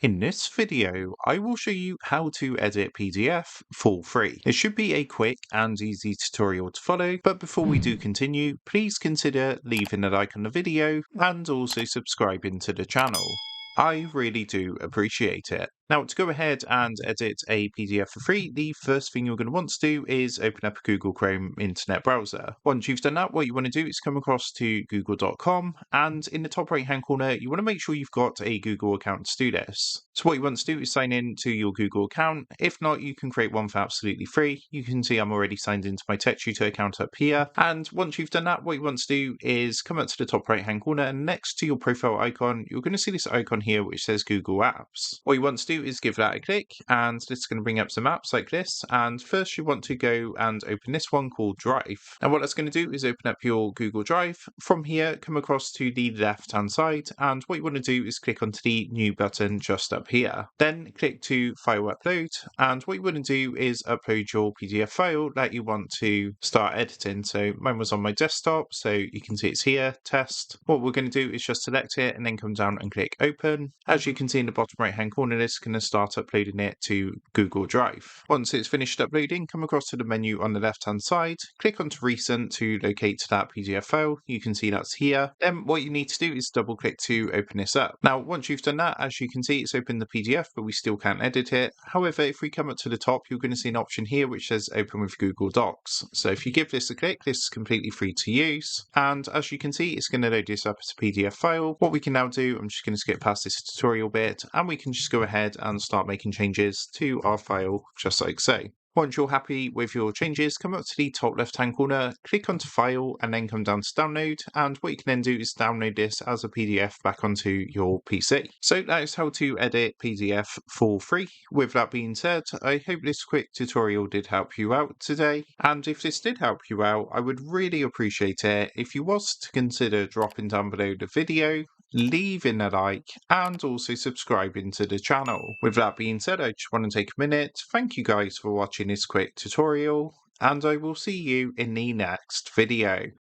In this video, I will show you how to edit PDF for free. It should be a quick and easy tutorial to follow, but before we do continue, please consider leaving a like on the video and also subscribing to the channel. I really do appreciate it. Now, to go ahead and edit a PDF for free, the first thing you're going to want to do is open up a Google Chrome internet browser. Once you've done that, what you want to do is come across to google.com, and in the top right hand corner, you want to make sure you've got a Google account to do this. So what you want to do is sign in to your Google account. If not, you can create one for absolutely free. You can see I'm already signed into my Tech Tutor account up here. And once you've done that, what you want to do is come up to the top right hand corner, and next to your profile icon, you're going to see this icon here which says Google Apps. What you want to do is give that a click, and it's going to bring up some apps like this. And first you want to go and open this one called Drive. And what that's going to do is open up your Google Drive. From here, come across to the left hand side, and what you want to do is click onto the new button just up here. Then click to File Upload, and what you want to do is upload your PDF file that you want to start editing. So mine was on my desktop, so you can see it's here, test. What we're going to do is just select it and then come down and click Open. As you can see in the bottom right hand corner, this is going to start uploading it to Google Drive. Once it's finished uploading, come across to the menu on the left hand side, click onto Recent to locate that PDF file. You can see that's here. Then what you need to do is double click to open this up. Now, once you've done that, as you can see, it's opened the PDF, but we still can't edit it. However, if we come up to the top, you're going to see an option here which says Open with Google Docs. So if you give this a click, this is completely free to use. And as you can see, it's going to load this up as a PDF file. What we can now do, I'm just going to skip past this tutorial bit, and we can just go ahead and start making changes to our file just like so. Once you're happy with your changes, come up to the top left hand corner, click onto File, and then come down to Download. And what you can then do is download this as a PDF back onto your PC. So that is how to edit PDF for free. With that being said, I hope this quick tutorial did help you out today. And if this did help you out, I would really appreciate it if you was to consider dropping down below the video, leaving a like, and also subscribing to the channel. With that being said, I just want to take a minute. Thank you guys for watching this quick tutorial, and I will see you in the next video.